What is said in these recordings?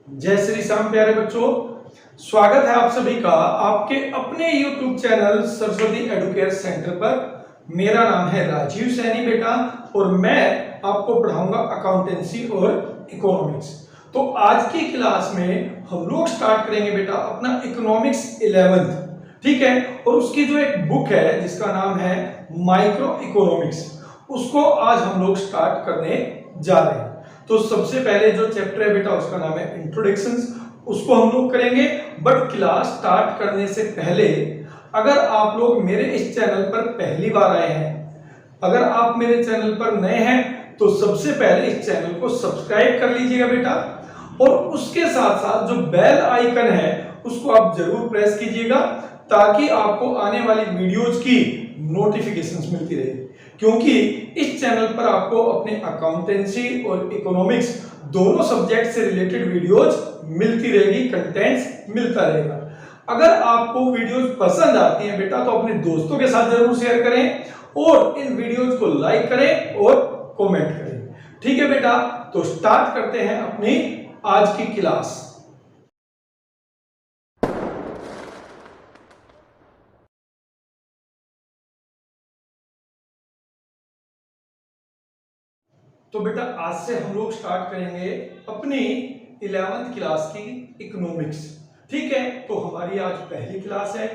जय श्री श्याम प्यारे बच्चों, स्वागत है आप सभी का आपके अपने YouTube channel Saraswati Educare centre पर। मेरा नाम है राजीव सैनी बेटा और मैं आपको पढ़ाऊंगा अकाउंटेंसी और इकोनॉमिक्स। तो आज की क्लास में हम लोग स्टार्ट करेंगे बेटा अपना इकोनॉमिक्स 11th, ठीक है। और उसकी जो एक बुक है जिसका नाम है माइक्रो इकोनॉमिक्स, उसको आज हम लोग स्टार्ट करने जा रहे हैं। तो सबसे पहले जो चैप्टर है बेटा उसका नाम है इंट्रोडक्शंस, उसको हम लोग करेंगे। बट क्लास स्टार्ट करने से पहले अगर आप लोग मेरे इस चैनल पर पहली बार आए हैं, अगर आप मेरे चैनल पर नए हैं तो सबसे पहले इस चैनल को सब्सक्राइब कर लीजिएगा बेटा, और उसके साथ साथ जो बेल आइकन है उसको आप जरूर प्रेस कीजिएगा ताकि आपको आने वाली वीडियोज की नोटिफिकेशंस मिलती रहे। क्योंकि इस चैनल पर आपको अपने अकाउंटेंसी और इकोनॉमिक्स दोनों सब्जेक्ट से रिलेटेड वीडियोज मिलती रहेगी, कंटेंट्स मिलता रहेगा। अगर आपको वीडियोज पसंद आती हैं बेटा तो अपने दोस्तों के साथ जरूर शेयर करें और इन वीडियोज को लाइक करें और कमेंट करें, ठीक है बेटा। तो स्टार्ट करते हैं अपनी आज की क्लास। तो बेटा आज से हम लोग स्टार्ट करेंगे अपनी 11th क्लास की इकोनॉमिक्स, ठीक है। तो हमारी आज पहली क्लास है।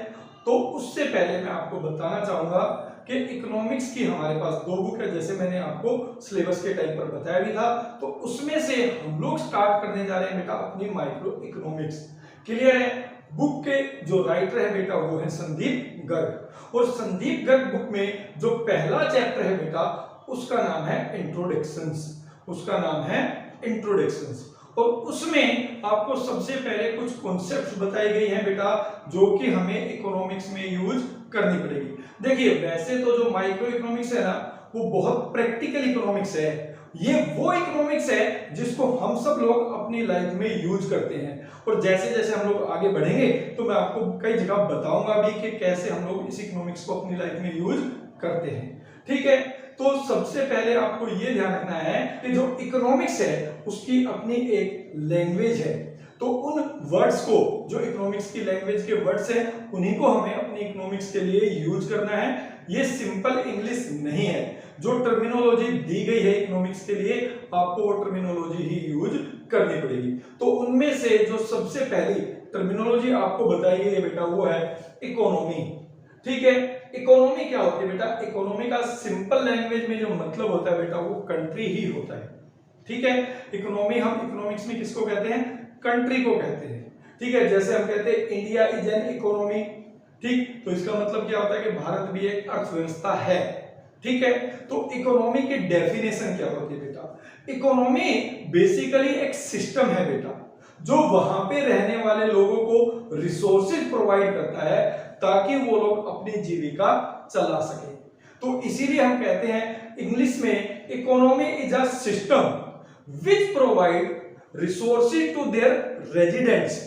तो उससे पहले मैं आपको बताना चाहूंगा कि इकोनॉमिक्स की हमारे पास दो बुक है, जैसे मैंने आपको सिलेबस के टाइम पर बताया भी था। तो उसमें से हम लोग स्टार्ट करने जा रहे हैं बेटा अपनी माइक्रो इकोनॉमिक्स। क्लियर है? बुक के जो राइटर है बेटा वो है संदीप गर्ग, और संदीप गर्ग बुक में जो पहला चैप्टर है बेटा उसका नाम है इंट्रोडक्शंस, उसका नाम है इंट्रोडक्शंस। और उसमें आपको सबसे पहले कुछ कॉन्सेप्ट्स बताई गई हैं बेटा जो कि हमें इकोनॉमिक्स में यूज करनी पड़ेगी। देखिए वैसे तो जो माइक्रो इकोनॉमिक्स है ना वो बहुत प्रैक्टिकल इकोनॉमिक्स है। ये वो इकोनॉमिक्स है जिसको हम सब लोग अपनी लाइफ में यूज करते हैं, और जैसे जैसे हम लोग आगे बढ़ेंगे तो मैं आपको कई जगह बताऊंगा भी कि कैसे हम लोग इस इकोनॉमिक्स को अपनी लाइफ में यूज करते हैं, ठीक है। तो सबसे पहले आपको यह ध्यान रखना है कि जो इकोनॉमिक्स है उसकी अपनी एक लैंग्वेज है। तो उन वर्ड्स को, जो इकोनॉमिक्स की लैंग्वेज के वर्ड्स हैं, उन्हीं को हमें अपनी इकोनॉमिक्स के लिए यूज करना है। ये सिंपल इंग्लिश नहीं है। जो टर्मिनोलॉजी दी गई है इकोनॉमिक्स के लिए आपको वो टर्मिनोलॉजी ही यूज करनी पड़ेगी। तो उनमें से जो सबसे पहली टर्मिनोलॉजी आपको बताई गई है बेटा वो है इकोनॉमी, ठीक है। इकोनॉमी क्या होती है बेटा? इकोनॉमी का सिंपल लैंग्वेज में जो मतलब होता है बेटा वो कंट्री ही होता है, ठीक है। इकोनॉमी हम इकोनॉमिक्स में किसको कहते हैं? कंट्री को कहते हैं, ठीक है। जैसे हम कहते हैं इंडिया इज एन इकोनॉमी, ठीक, तो इसका मतलब क्या होता है कि भारत भी एक अर्थव्यवस्था है, ठीक है। तो इकोनॉमी की डेफिनेशन क्या होती है बेटा? इकोनॉमी बेसिकली एक सिस्टम है बेटा जो वहां पे रहने वाले लोगों को रिसोर्सेज प्रोवाइड करता है ताकि वो लोग अपनी जीविका चला सके। तो इसीलिए हम कहते हैं इंग्लिश में economy is a system which provide resources to their residents,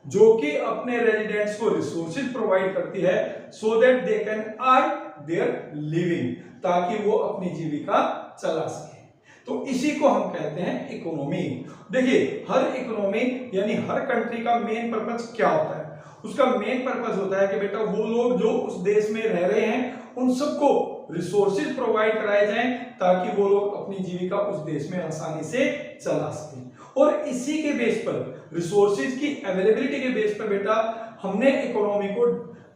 जो कि अपने रेजिडेंट्स को रिसोर्सेज प्रोवाइड करती है so that they can earn their living, ताकि वो अपनी जीविका चला सके। तो इसी को हम कहते हैं इकोनॉमी। देखिए हर इकोनॉमी यानी हर कंट्री का मेन पर्पस क्या होता है? उसका मेन पर्पस होता है कि बेटा वो लोग जो उस देश में रह रहे हैं उन सबको रिसोर्सेज प्रोवाइड कराए जाएं ताकि वो लोग अपनी जीविका उस देश में आसानी से चला सकें। और इसी के बेस पर, रिसोर्सेज की अवेलेबिलिटी के बेस पर बेटा हमने इकोनॉमी को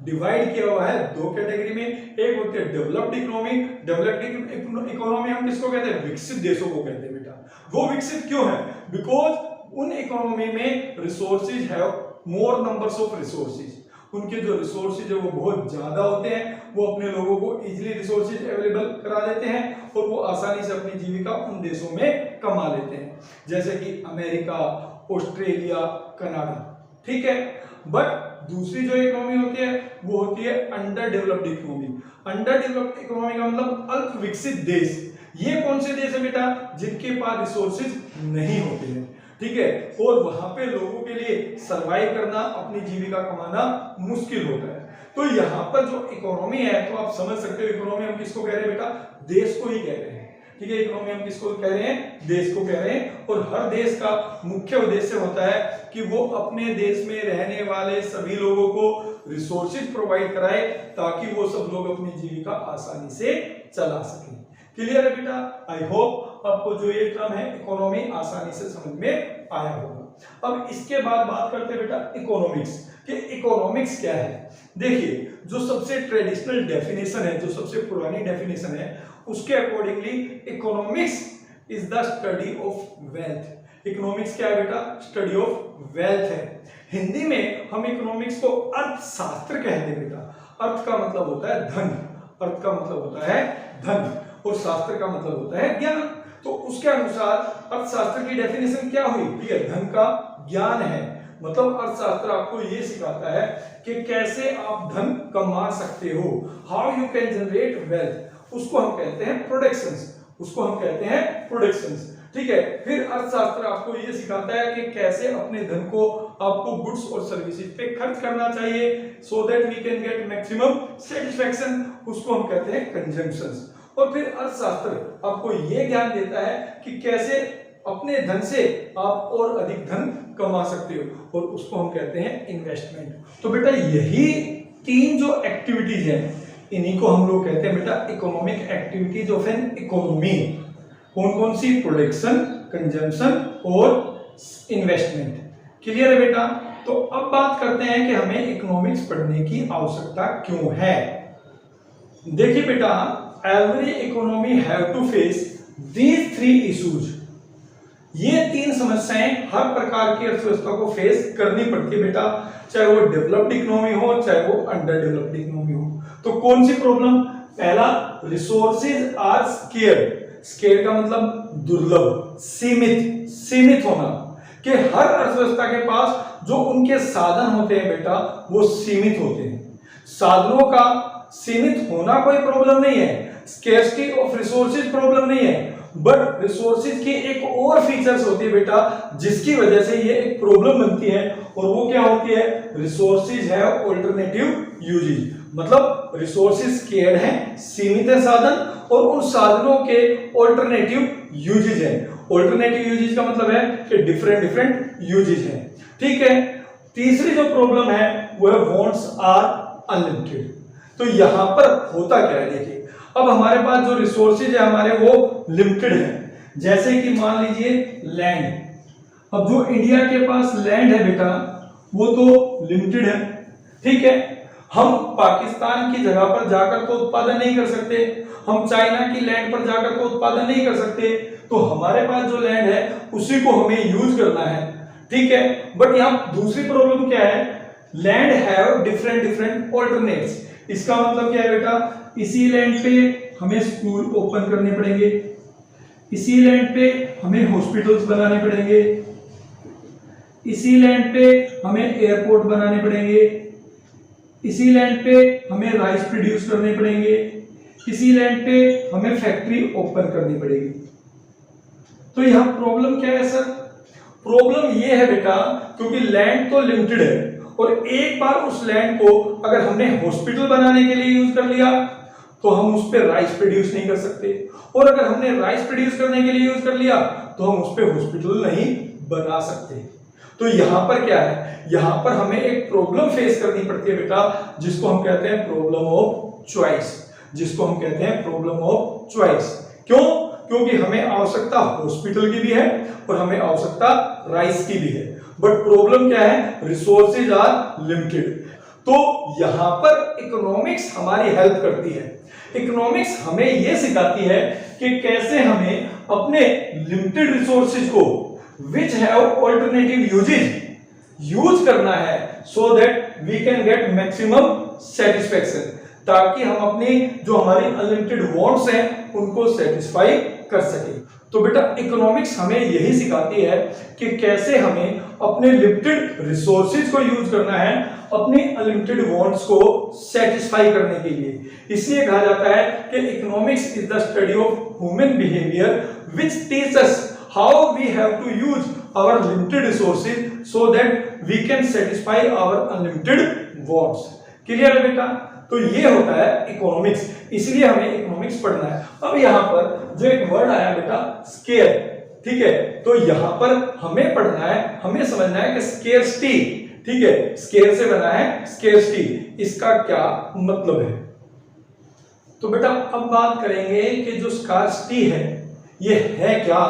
डिवाइड किया हुआ है दो कैटेगरी में। एक होती है डेवलप्ड इकोनॉमी। डेवलप्ड इकोनॉमी हम किसको कहते हैं? विकसित देशों को कहते हैं बेटा। वो विकसित क्यों है? बिकॉज उन इकोनॉमी में resources have more numbers of resources, उनके जो रिसोर्सेज है वो बहुत ज्यादा होते हैं, वो अपने लोगों को इजीली रिसोर्सेज अवेलेबल करा देते हैं और वो आसानी से अपनी जीविका उन देशों में कमा लेते हैं, जैसे कि अमेरिका, ऑस्ट्रेलिया, कनाडा, ठीक है। बट दूसरी जो इकोनॉमी होती है वो होती है under developed economy. Under developed economy का मतलब अल्प विकसित देश। ये कौन से देश है बेटा? जिनके पास रिसोर्सेज नहीं होते हैं, ठीक है, और वहां पे लोगों के लिए सरवाइव करना, अपनी जीविका कमाना मुश्किल होता है। तो यहाँ पर जो इकोनॉमी है तो आप समझ सकते हो इकोनॉमी हम किसको कह रहे हैं बेटा? देश को ही कह रहे हैं, ठीक है। इकोनॉमी हम किसको कह रहे हैं? देश को कह रहे हैं। और हर देश का मुख्य उद्देश्य होता है कि वो अपने देश में रहने वाले सभी लोगों को रिसोर्सेज प्रोवाइड कराए ताकि वो सब लोग अपनी जीविका आसानी से चला सकें। क्लियर है बेटा? आई होप आपको जो ये टर्म है इकोनॉमी आसानी से समझ में आया होगा। अब इसके बाद बात करते हैं बेटा इकोनॉमिक्स कि इकोनॉमिक्स क्या है। देखिए, जो सबसे ट्रेडिशनल डेफिनेशन है, जो सबसे पुरानी डेफिनेशन है, उसके accordingly economics is the study of wealth. Economics क्या है बेटा? स्टडी ऑफ वेल्थ है। हिंदी में हम इकोनॉमिक्स को अर्थशास्त्र कहते हैं बेटा। अर्थ का मतलब होता है धन, अर्थ का मतलब होता है धन, और शास्त्र का मतलब होता है ज्ञान। तो उसके अनुसार अर्थशास्त्र की डेफिनेशन क्या हुई? ठीक है, धन का ज्ञान है। मतलब अर्थशास्त्र आपको ये सिखाता है कि कैसे आप धन कमा सकते हो, how you can generate wealth. उसको हम कहते हैं प्रोडक्शंस, उसको हम कहते हैं प्रोडक्शंस। ठीक है। फिर अर्थशास्त्र आपको ये सिखाता है कि कैसे अपने धन को आपको गुड्स और सर्विसेज पे खर्च करना चाहिए so that we can get maximum satisfaction, उसको हम कहते हैं कंजम्पशंस। और फिर अर्थशास्त्र आपको ये ज्ञान देता है कि कैसे अपने धन से आप और अधिक धन कमा सकते हो, और उसको हम कहते हैं इन्वेस्टमेंट। तो बेटा यही तीन जो एक्टिविटीज हैं, इन्हीं को हम लोग कहते हैं बेटा economic activities of an economy. कौन कौन सी? प्रोडक्शन, कंजम्पशन और इन्वेस्टमेंट। क्लियर है बेटा? तो अब बात करते हैं कि हमें इकोनॉमिक्स पढ़ने की आवश्यकता क्यों है। देखिए बेटा, every economy have to face these three issues. ये तीन समस्याएं हर प्रकार की अर्थव्यवस्था को फेस करनी पड़ती है बेटा, चाहे वो डेवलप्ड इकोनॉमी हो चाहे वो अंडर डेवलप्ड इकोनॉमी हो। तो कौन सी प्रॉब्लम? पहला, रिसोर्सेज आर स्केयर। स्केयर का मतलब दुर्लभ, सीमित, सीमित होना, कि हर अर्थव्यवस्था के पास जो उनके साधन होते हैं बेटा वो सीमित होते हैं। साधनों का सीमित होना कोई प्रॉब्लम नहीं है, स्केर्सिटी ऑफ रिसोर्सेज प्रॉब्लम नहीं है, बट रिसोर्सेज की एक और फीचर्स होती है बेटा जिसकी वजह से ये एक प्रॉब्लम बनती है, और वो क्या होती है? Resources have alternative uses. मतलब रिसोर्सेज स्केर्ड है, सीमित है साधन, और उन साधनों के अल्टरनेटिव यूजेज है। अल्टरनेटिव यूजेज का मतलब है कि डिफरेंट डिफरेंट यूजेज है। ठीक है। तीसरी जो प्रॉब्लम है वो है वांट्स आर अनलिमिटेड। तो यहां पर होता क्या है? देखिए, अब हमारे पास जो रिसोर्सेज है हमारे वो लिमिटेड है। जैसे कि मान लीजिए लैंड। अब जो इंडिया के पास लैंड है बेटा वो तो लिमिटेड है। ठीक है। हम पाकिस्तान की जगह पर जाकर तो उत्पादन नहीं कर सकते, हम चाइना की लैंड पर जाकर तो उत्पादन नहीं कर सकते। तो हमारे पास जो लैंड है उसी को हमें यूज करना है। ठीक है। बट यहाँ दूसरी प्रॉब्लम क्या है? Land have different different alternates. इसका मतलब क्या है बेटा? इसी लैंड पे हमें स्कूल ओपन करने पड़ेंगे, इसी लैंड पे हमें हॉस्पिटल्स बनाने पड़ेंगे, इसी लैंड पे हमें एयरपोर्ट बनाने पड़ेंगे, इसी लैंड पे हमें राइस प्रोड्यूस करने पड़ेंगे, इसी लैंड पे हमें फैक्ट्री ओपन करनी पड़ेगी। तो यहां प्रॉब्लम क्या है सर? प्रॉब्लम ये है बेटा क्योंकि लैंड तो लिमिटेड है, और एक बार उस लैंड को अगर हमने हॉस्पिटल बनाने के लिए यूज कर लिया तो हम उस पर राइस प्रोड्यूस नहीं कर सकते, और अगर हमने राइस प्रोड्यूस करने के लिए यूज कर लिया तो हम उस पर हॉस्पिटल नहीं बना सकते। तो यहां पर क्या है? यहां पर हमें एक प्रॉब्लम फेस करनी पड़ती है बेटा जिसको हम कहते हैं प्रॉब्लम ऑफ चॉइस, जिसको हम कहते हैं प्रॉब्लम ऑफ चॉइस। क्यों? क्योंकि हमें आवश्यकता हॉस्पिटल की भी है और हमें आवश्यकता राइस की भी है, बट प्रॉब्लम क्या है? Resources are limited. तो यहां पर इकोनॉमिक्स हमारी हेल्प करती है। इकोनॉमिक्स हमें यह सिखाती है कि कैसे हमें अपने लिमिटेड रिसोर्सेज को which have alternative uses use करना है so that we can get maximum satisfaction, ताकि हम अपनी जो हमारी अनलिमिटेड वांट्स हैं उनको सेटिस्फाई कर सके। तो बेटा इकोनॉमिक्स हमें यही सिखाती है कि कैसे हमें अपने लिमिटेड रिसोर्सेज को यूज करना है अपनी अनलिमिटेड वांट्स को सेटिस्फाई करने के लिए। इसलिए कहा जाता है कि economics is the study of human behaviour which teaches us how we have to use our limited resources so that we can satisfy our unlimited wants. Clear है बेटा? तो ये होता है इकोनॉमिक्स, इसलिए हमें इकोनॉमिक्स पढ़ना है। अब यहाँ पर जो एक वर्ड आया बेटा स्केयर, ठीक है, तो यहाँ पर हमें पढ़ना है, हमें समझना है कि स्केर्सिटी, ठीक है, स्केयर से बना है स्केर्सिटी, इसका क्या मतलब है। तो बेटा अब बात करेंगे कि जो स्कार्सिटी है ये है क्या,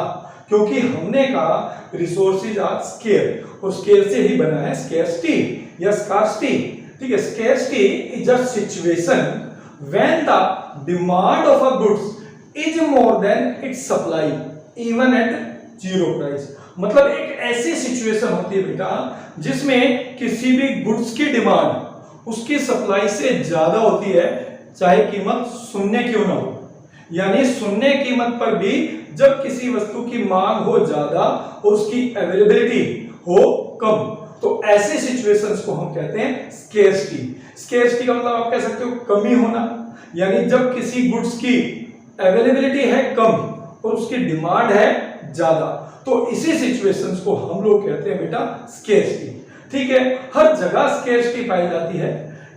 क्योंकि हमने कहा रिसोर्सेज आर स्केयर और स्केयर से ही बना है स्केर्सिटी या स्कार्सिटी, ठीक है। Scarcity is a situation when the demand of a goods is more than it's supply even at zero price. मतलब एक ऐसी सिचुएशन होती है बेटा जिसमें किसी भी गुड्स की डिमांड उसकी सप्लाई से ज्यादा होती है, चाहे कीमत शून्य क्यों ना हो। यानी शून्य कीमत पर भी जब किसी वस्तु की मांग हो ज्यादा और उसकी अवेलेबिलिटी हो कम, तो ऐसे सिचुएशंस को हम कहते हैं स्केर्सिटी। स्केर्सिटी का मतलब आप कह सकते हो कमी होना, यानी जब किसी गुड्स की अवेलेबिलिटी है कम और उसकी डिमांड है ज्यादा, तो इसी सिचुएशंस को हम लोग कहते हैं बेटा स्केर्सिटी, ठीक है। हर जगह स्केर्सिटी पाई जाती है,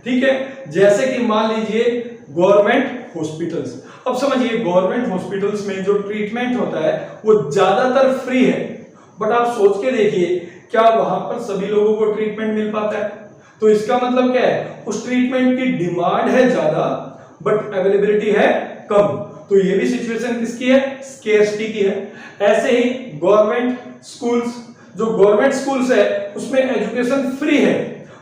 ठीक है। जैसे कि मान लीजिए गवर्नमेंट हॉस्पिटल्स, अब समझिए गवर्नमेंट हॉस्पिटल्स में जो ट्रीटमेंट होता है वो ज्यादातर फ्री है, बट आप सोच के देखिए क्या वहां पर सभी लोगों को ट्रीटमेंट मिल पाता है। तो इसका मतलब क्या है, उस ट्रीटमेंट की डिमांड है ज्यादा बट अवेलेबिलिटी है कम, तो ये भी सिचुएशन किसकी है, स्केर्सिटी की है। ऐसे ही गवर्नमेंट स्कूल्स, जो गवर्नमेंट स्कूल्स है उसमें एजुकेशन फ्री है,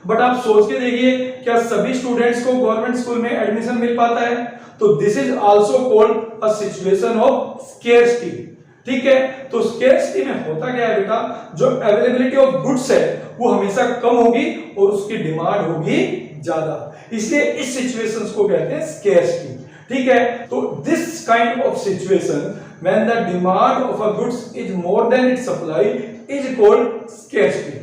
बट आप सोच के देखिए क्या सभी स्टूडेंट्स को गवर्नमेंट स्कूल में एडमिशन मिल पाता है, तो this is also called a situation of scarcity, ठीक है। तो स्केर्सिटी में होता क्या है बेटा, जो अवेलेबिलिटी ऑफ गुड्स है वो हमेशा कम होगी और उसकी डिमांड होगी ज्यादा, इसलिए इस सिचुएशंस को कहते हैं स्केर्सिटी, ठीक है। तो this kind of situation when the demand of a goods is more than it's supply is called scarcity,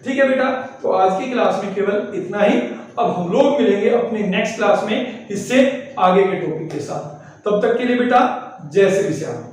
ठीक है बेटा। तो आज की क्लास में केवल इतना ही, अब हम लोग मिलेंगे अपनी नेक्स्ट क्लास में इससे आगे के टॉपिक के साथ। तब तक के लिए बेटा जय श्री श्याम।